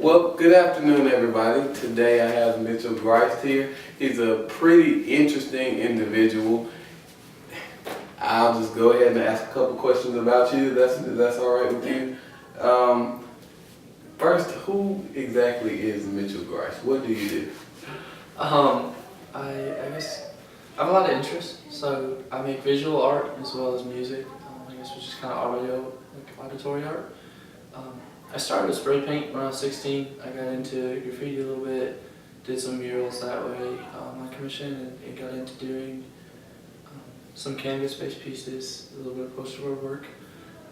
Well, good afternoon, everybody. Today I have Mitchell Greist here. He's a pretty interesting individual. I'll just go ahead and ask a couple questions about you. That's all right with you. First, who exactly is Mitchell Greist? What do you do? I guess I have a lot of interests. So I make visual art as well as music. I guess which is kind of auditory art. I started with spray paint when I was 16. I got into graffiti a little bit, did some murals that way on commission, and got into doing some canvas-based pieces, a little bit of poster board work.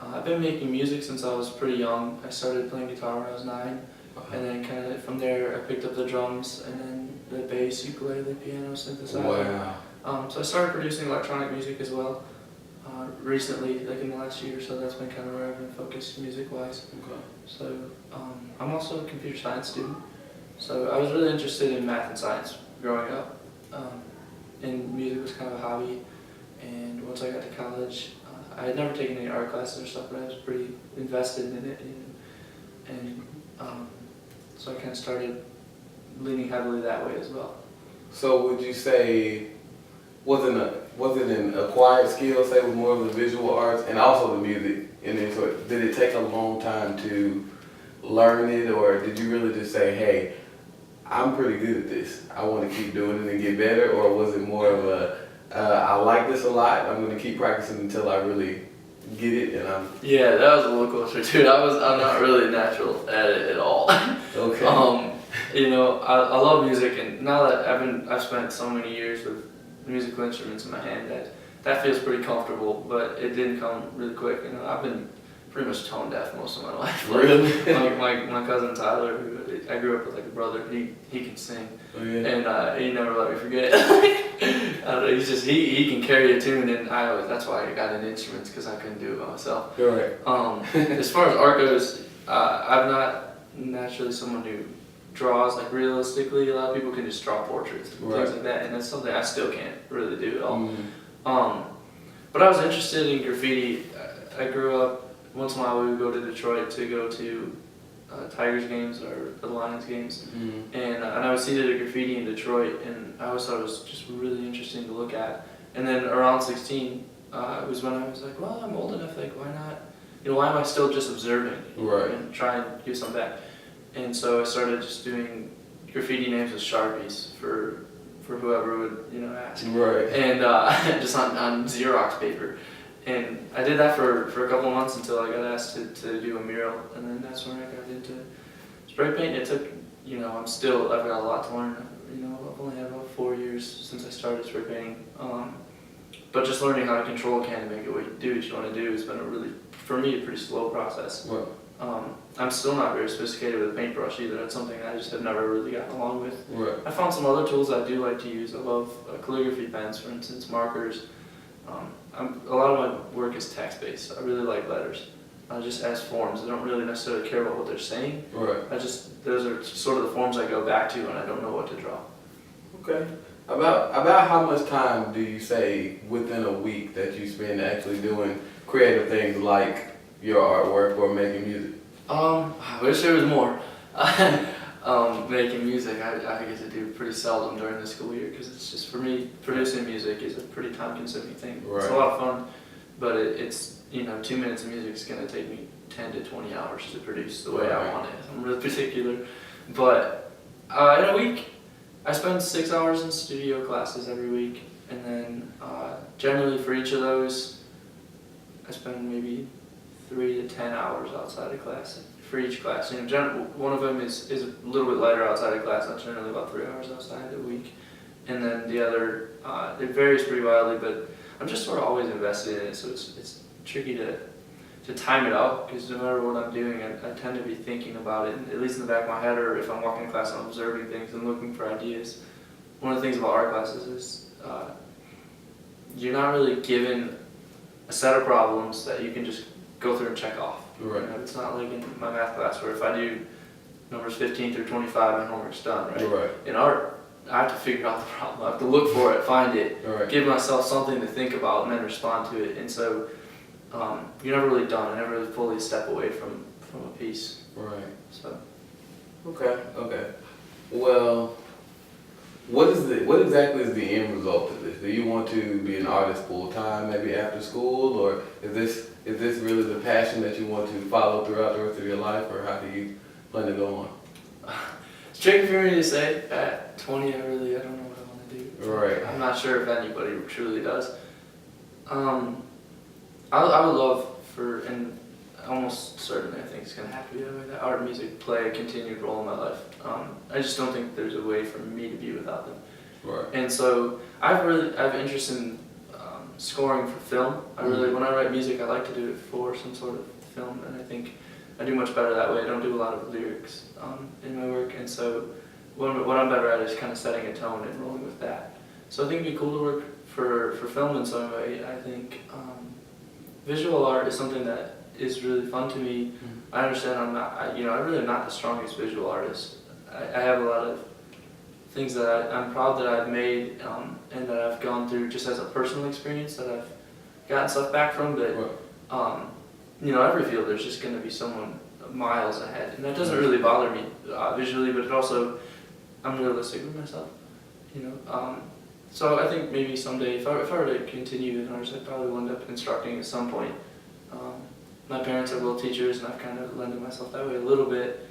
I've been making music since I was pretty young. I started playing guitar when I was 9, and then kind of from there I picked up the drums, and then the bass, ukulele, piano, synthesizer. Wow. So I started producing electronic music as well. Recently, like in the last year or so, that's been kind of where I've been focused music-wise. Okay. So I'm also a computer science student. So I was really interested in math and science growing up. And music was kind of a hobby. And once I got to college, I had never taken any art classes or stuff, but I was pretty invested in it. And so I kind of started leaning heavily that way as well. So would you say, was it an acquired skill, say, with more of the visual arts and also the music? And then, so did it take a long time to learn it, or did you really just say, hey, I'm pretty good at this, I want to keep doing it and get better? Or was it more of a, I like this a lot, I'm going to keep practicing until I really get it? And Yeah, that was a little closer to it. I'm not really natural at it at all. Okay. I love music, and now that I've spent so many years with musical instruments in my hand, that feels pretty comfortable, but it didn't come really quick. I've been pretty much tone deaf most of my life. Really? my cousin Tyler, who I grew up with like a brother, he can sing. Oh, yeah. And he never let me forget. I don't know, he can carry a tune, and that's why I got into instruments, because I couldn't do it by myself. Right. As far as art goes, I'm not naturally someone who draws like realistically. A lot of people can just draw portraits and things like that, and that's something I still can't really do at all. But I was interested in graffiti. I grew up, once in a while we would go to Detroit to go to Tigers games or the Lions games, and I would see the graffiti in Detroit, and I always thought it was just really interesting to look at. And then around 16 was when I was like, well, I'm old enough, like why not? Why am I still just observing and try and give something back? And so I started just doing graffiti names with Sharpies for whoever would ask. Right. And just on Xerox paper. And I did that for a couple of months until I got asked to do a mural, and then that's when I got into spray paint. It took, I've got a lot to learn. I've only had about 4 years since I started spray painting. But just learning how to control a can to make it do what you want to do has been for me, a pretty slow process. Right. I'm still not very sophisticated with a paintbrush either. That's something I just have never really gotten along with. Right. I found some other tools I do like to use. I love calligraphy pens, for instance, markers. A lot of my work is text-based. I really like letters, just as forms. I don't really necessarily care about what they're saying. Right. Those are sort of the forms I go back to when I don't know what to draw. Okay. About how much time do you say within a week that you spend actually doing creative things like your artwork or making music? I wish there was more. Making music, I get to do pretty seldom during the school year, because it's just, for me, producing music is a pretty time-consuming thing. Right. It's a lot of fun, but it's 2 minutes of music is going to take me 10 to 20 hours to produce the way I want it. I'm really particular. But in a week, I spend 6 hours in studio classes every week, and then generally for each of those, I spend maybe 3 to 10 hours outside of class for each class. One of them is a little bit lighter outside of class. That's generally about 3 hours outside a week, and then the other it varies pretty wildly. But I'm just sort of always invested in it, so it's tricky to time it out, because no matter what I'm doing, I tend to be thinking about it, at least in the back of my head, or if I'm walking in class and I'm observing things and looking for ideas. One of the things about art classes is you're not really given a set of problems that you can just go through and check off. Right. It's not like in my math class where if I do numbers 15 through 25, my homework's done, right? Right. In art, I have to figure out the problem. I have to look for it, find it, give myself something to think about, and then respond to it. And so you're never really done. I never really fully step away from a piece. Right. So. Okay. Well, what exactly is the end result of this? Do you want to be an artist full time, maybe after school, or is this really the passion that you want to follow throughout the rest of your life, or how do you plan to go on? It's tricky for me to say. At 20, I don't know what I want to do. Right. I'm not sure if anybody truly does. I would love for, and almost certainly I think it's going to have to be that way, that art and music play a continued role in my life. I just don't think there's a way for me to be without them. Right. And so I have interest in scoring for film. When I write music, I like to do it for some sort of film, and I think I do much better that way. I don't do a lot of lyrics in my work, and so what I'm better at is kind of setting a tone and rolling with that. So I think it'd be cool to work for film in some way. I think visual art is something that is really fun to me. I understand I really am not the strongest visual artist. I have a lot of things that I'm proud that I've made and that I've gone through just as a personal experience that I've gotten stuff back from. But every field there's just going to be someone miles ahead, and that doesn't really bother me visually. But it also, I'm realistic with myself, So I think maybe someday, if I were to continue as an artist, I'd probably end up instructing at some point. My parents are both teachers, and I've kind of lended myself that way a little bit.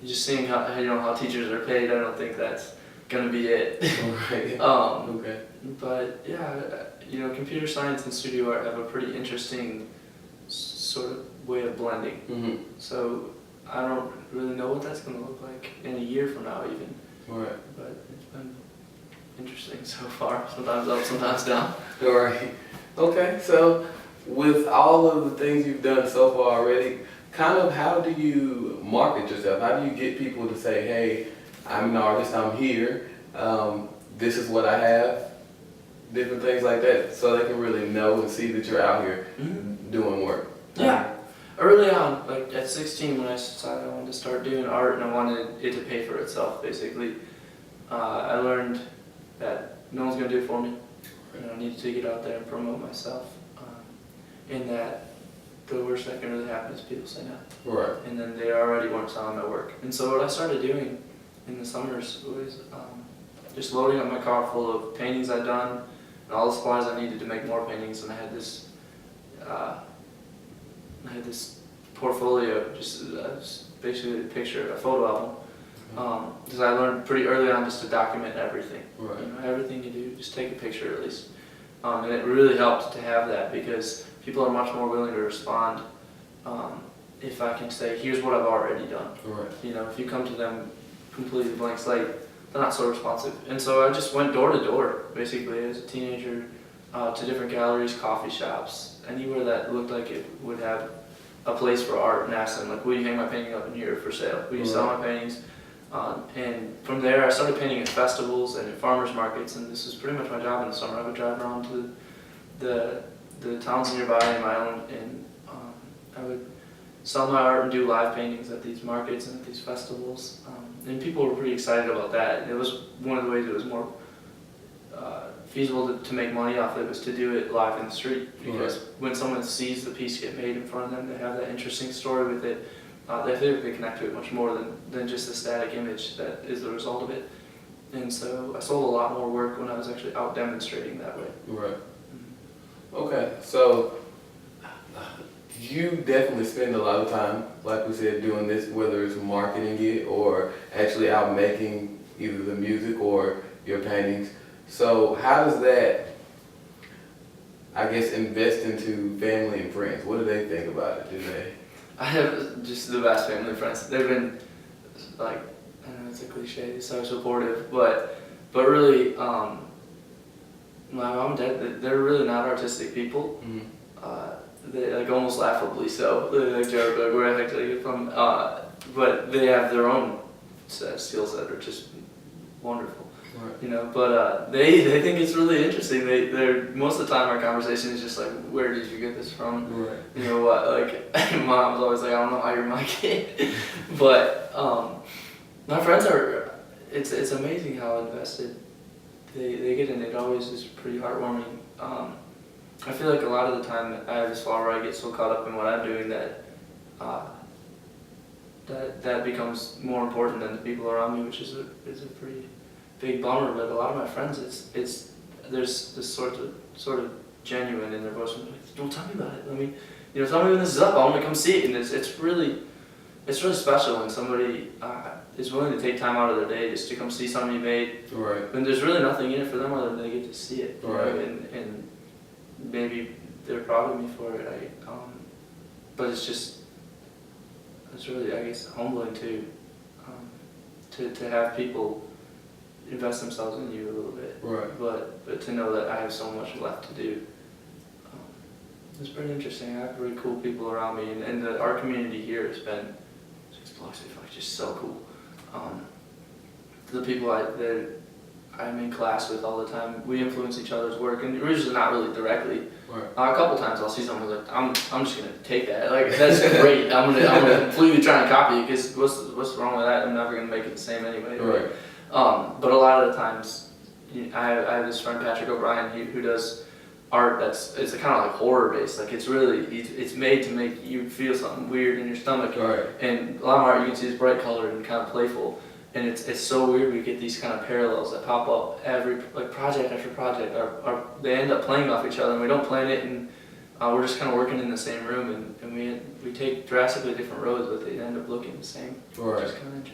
Just seeing how teachers are paid, I don't think that's gonna be it. Right. Okay. But yeah, computer science and studio art have a pretty interesting sort of way of blending. Mm-hmm. So I don't really know what that's gonna look like in a year from now, even. Right. But it's been interesting so far. Sometimes up, sometimes down. All right. Okay. So with all of the things you've done so far already, kind of how do you market yourself? How do you get people to say, hey, I'm an artist, I'm here, this is what I have, different things like that, so they can really know and see that you're out here doing work? Yeah. Early on, like at 16, when I decided I wanted to start doing art and I wanted it to pay for itself, basically, I learned that no one's going to do it for me. I needed to get out there and promote myself. In that the worst that can really happen is people say no. Right. And then they already weren't selling my work. And so what I started doing in the summers was just loading up my car full of paintings I'd done and all the supplies I needed to make more paintings. And I had this portfolio, just basically a picture, a photo album. Because I learned pretty early on just to document everything. Right. Everything you do, just take a picture at least. And it really helped to have that because people are much more willing to respond if I can say, here's what I've already done. Right. If you come to them completely blank slate, they're not so responsive. And so I just went door to door, basically, as a teenager, to different galleries, coffee shops, anywhere that looked like it would have a place for art, and asked them, like, will you hang my painting up in here for sale? Will you sell my paintings? And from there, I started painting at festivals and at farmers markets, and this was pretty much my job in the summer. I would drive around to the towns nearby and my own, and I would sell my art and do live paintings at these markets and at these festivals. And people were pretty excited about that. And it was one of the ways it was more feasible to make money off it was to do it live in the street. Because when someone sees the piece get made in front of them, they have that interesting story with it. They feel like they connect to it much more than just the static image that is the result of it. And so I sold a lot more work when I was actually out demonstrating that way. Right. Okay, so you definitely spend a lot of time, like we said, doing this, whether it's marketing it or actually out making either the music or your paintings. So how does that, I guess, invest into family and friends? What do they think about it? Do they? I have just the best family and friends. They've been, like, I know it's a cliche, so supportive, but really, my mom and dad, they're really not artistic people. They, like, almost laughably so. They like joke, like, where the heck did I get from? But they have their own skills that are just wonderful. Right. But they think it's really interesting. They're most of the time our conversation is just like, where did you get this from? Right. What? Like, mom's always like, I don't know how you're my kid. But my friends are. It's amazing how invested they get in it. Always is pretty heartwarming. I feel like a lot of the time I have this flaw where I get so caught up in what I'm doing that that becomes more important than the people around me, which is a pretty big bummer. But a lot of my friends, it's there's this sort of genuine in their voice. Like, don't tell me about it. Tell me when this is up. I want to come see it. And it's really special when somebody is willing to take time out of their day just to come see something you made. Right. When there's really nothing in it for them other than they get to see it. Right. And maybe they're proud of me for it. But it's really, I guess, humbling too. To have people invest themselves in you a little bit. Right. But to know that I have so much left to do. It's pretty interesting. I have really cool people around me, and our community here has been explosive, like just so cool. The people I'm in class with all the time, we influence each other's work, and we're just not really directly. Right. A couple times I'll see something like, I'm just gonna take that. Like that's great. I'm gonna completely try and copy it because what's wrong with that? I'm never gonna make it the same anyway. Right. But a lot of the times, I have this friend Patrick O'Brien who does art it's kind of like horror based. Like it's made to make you feel something weird in your stomach. Right. And a lot of art you can see is bright colored and kind of playful. And it's so weird. We get these kind of parallels that pop up every project after project. They end up playing off each other, and we don't plan it, and we're just kind of working in the same room, and we take drastically different roads, but they end up looking the same. Right. Which is kind of interesting.